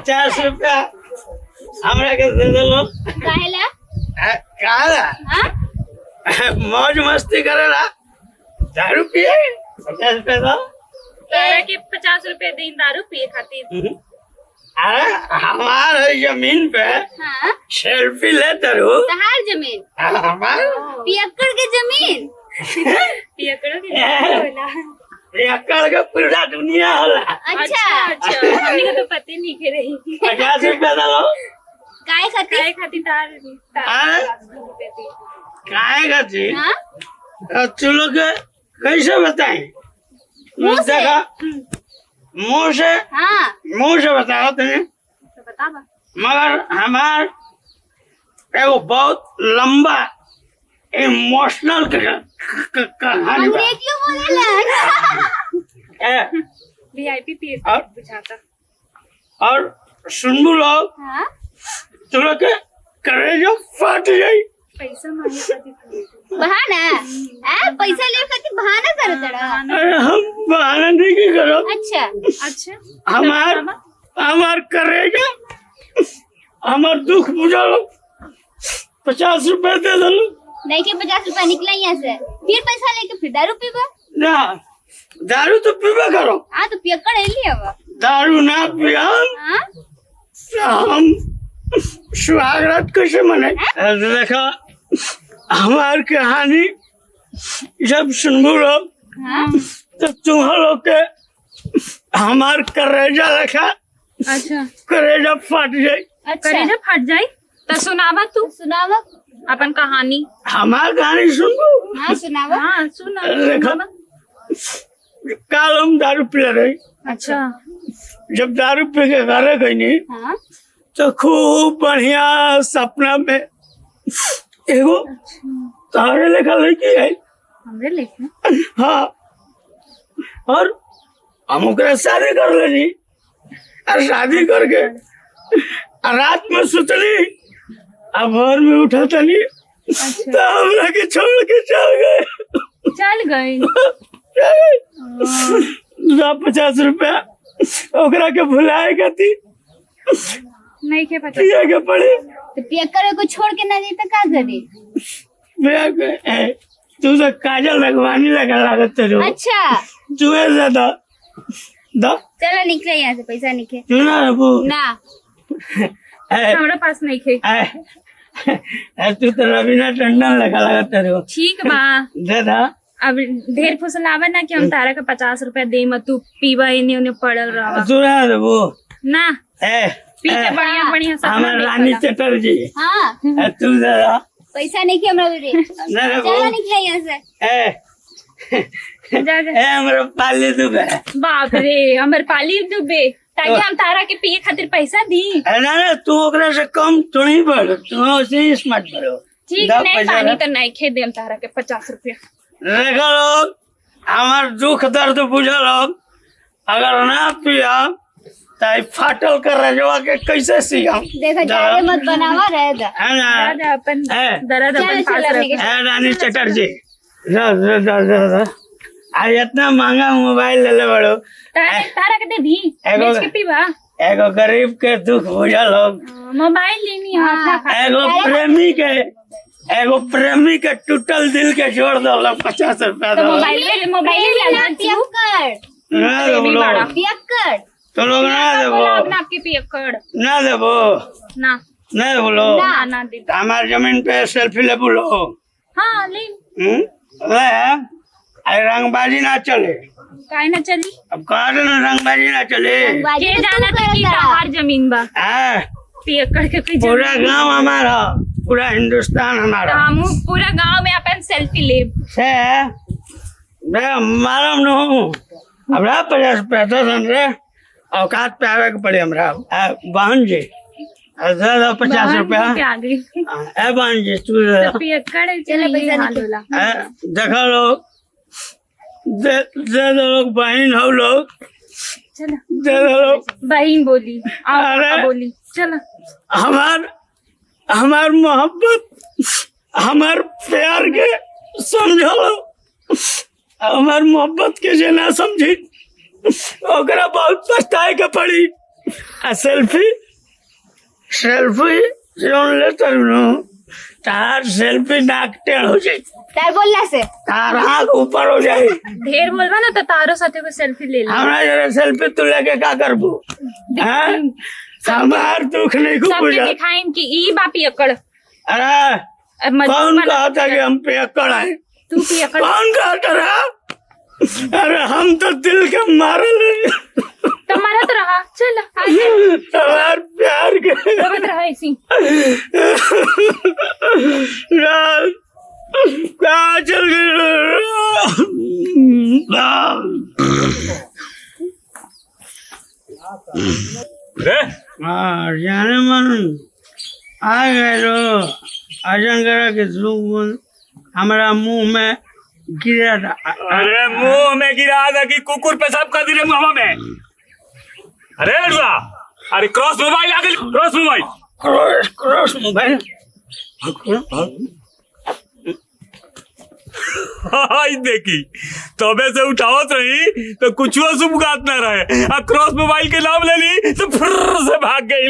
₹50 हमरा के दे दलो काहेला काला मौज मस्ती करेला दारू पिए ₹50 दो तारा के ₹50 दिन दारू पिए खातिर। अरे हमार जमीन पे हाँ सेल्फी ले तरू तहार जमीन हमार पियक्कड़ के जमीन पियकड़ो के जमीन होला। एकड़ के पूरा दुनिया होला। अच्छा अच्छा हमनी के तो पते नहीं के रही। ₹50 दलो काय खातिर काहे खातिर तार हाँ? ₹50 दी। काहे खाती हाँ तू लोग कैसे बताएं मुंह से? मुंह से हाँ मुंह से बताओ तुमने तो बतावा। मगर हमार एगो बहुत लंबा इमोशनल कहानी बा। अंग्रेजियों बोलेला ए, वीआईपी पिए और? बुझाता। और सुनबू लोग हाँ तुम लोग के कलेजा फट जाई। पैसा मांगे खातिर बहाना पैसा ले खातिर बहाना करे तड़ा अरे हम बहाना नहीं की करो अच्छा अच्छा हमार करेगा हमार दुख बुझा लो ₹50 दे दो नहीं के ₹50 निकला यहाँ से फिर पैसा लेके फिर दारू पीबा ना दारू तो पीबा करो हाँ तो पियक्कड़ लिया बा दारू ना पिया हाँ हम सुहागरात कैसे मने देखा हमार कहानी जब सुनबू लोग हाँ तो तुम लोग के हमार करेजा रखा अच्छा करेजा फट जाए अच्छा करेजा फट जाई तो सुनावा तू सुनावा अपन कहानी। हमार कहानी सुनबू हाँ सुनावा हाँ सुना देखो काल हम दारू पी रहे अच्छा जब दारू पी के घरे गई हाँ तो खूब बढ़िया सपना में एगो तारे लेखा लड़की है हमरे लेखे हाँ और हम ओकरा शादी कर लेनी और शादी करके रात में सुतली अब भोर में उठा तनी तो हमरा के छोड़ के चल गए चल गई। ₹50 ओकरा के भुलाए गती नहीं के पता। पिया के पड़े तो पियक्कड़ को छोड़ के ना जाए तो का करे पिया के तू तो काजल लगवानी लगा लागत तेरे अच्छा तू ऐसा दो चलो निकले यहाँ से पैसा निकले तू ना रबू ना हमरा पास नहीं खे। तू तो रवीना टंडन लगा लागत तेरे ठीक बा दे दा अब ढेर फुसलावा ना कि हम तारा के ₹50 दे मत तू पीवा इन्हें उन्हें पड़ल रहा तू ना रबू ना पी के बढ़िया बढ़िया सपना हमार देख रानी ला। चटर्जी हाँ तू दे दा पैसा नहीं किया हमरा भी ना रबू चलो निकले यहाँ से जा जा। हमरा पाले तू बे बाप रे हमर पाली डूबे ताकि हम तारा के पिए खातिर पैसा दी। ना तू ओकरा से कम तो नहीं बढ़ तू ऐसे ही स्मार्ट बढ़ो ठीक नहीं पानी तो नहीं खे दे तारा के ₹50। देखो लोग हमार दुख दर्द बुझा लोग अगर ना पिया तो फाटल कर रजवा के कैसे सिया देखो जाके मत बनावा रह दा है ना दादा अपन है। दर्द अपन चल, पास चल, रख। है रानी चटर्जी आज इतना महंगा मोबाइल ले ले बड़ो तारा के दे दी एगो- बेच के पीवा। एगो गरीब के दुख बुझा लोग मोबाइल लेनी है अपना खातिर। एगो प्रेमी के टूटल दिल के जोड़ दो ₹50 तो दो मोबाइल ले ला पियक्कड़ ना देबो लोग पियक्कड़ तो लोग ना देबो अपना आपके पियक्कड़ ना देबो ना ना देबो लोग ना ना दे हमार जमीन पे सेल्फी ले बोलो हाँ ले रंगबाजी ना चले काहे ना चली अब कहा रंगबाजी ना चले के जाना था कि हमार जमीन बा हाँ पियक्कड़ के कोई पूरा जमीन गांव हमारा पूरा हिंदुस्तान तो हमारा हम पूरा गांव में अपन सेल्फी ले से मालूम न हमरा 50 रुपया दे दन रे औकात पे आवे के पड़े हमरा बहन जी दे दो 50 रुपया के आ गई ए बहन जी तू दे दो। पियक्कड़ चलो पैसा हाल दे। होला देखो लोग दे दो लोग बहन हो लोग चलो दे दो लोग बहन बोली अरे। आप बोली चलो हमार मोहब्बत हमार प्यार के समझो लो हमार मोहब्बत के जे ना समझी ओकरा बहुत पछताए के पड़ी आ सेल्फी जोन ले तरुनो तार सेल्फी नाक टेढ़ हो जाए तार बोलला से तार आँख ऊपर हो जाए ढेर बोलबा ना तो तारो साथे को सेल्फी ले ले हमरा जरा सेल्फी तू लेके का करबू हैं? हमार दुख नहीं खूब सबके बुझा दिखाएं कि ई बा पियक्कड़ अरे कौन कहता कि हम पियक्कड़ हैं तू पियक्कड़ कौन कहता रहा अरे हम तो दिल के मारल हैं। तुम्हारा तो रहा चलो आगे हमार प्यार के रबत रहा ऐसी रात कहाँ चल रे हाँ जाने मन आ गए रो अजन करा के धूप हमारा मुंह में गिरा था अरे मुंह में गिरा था कि कुकुर पेशाब कर दी रे मुंह में। अरे लड़ुआ अरे क्रॉस मोबाइल आ गई क्रॉस मोबाइल क्रॉस मोबाइल हाय देखी तबे से उठावत रही तो कुछ शुभ गात ना रहे आ क्रॉस मोबाइल के नाम ले ली तो फिर से भाग गई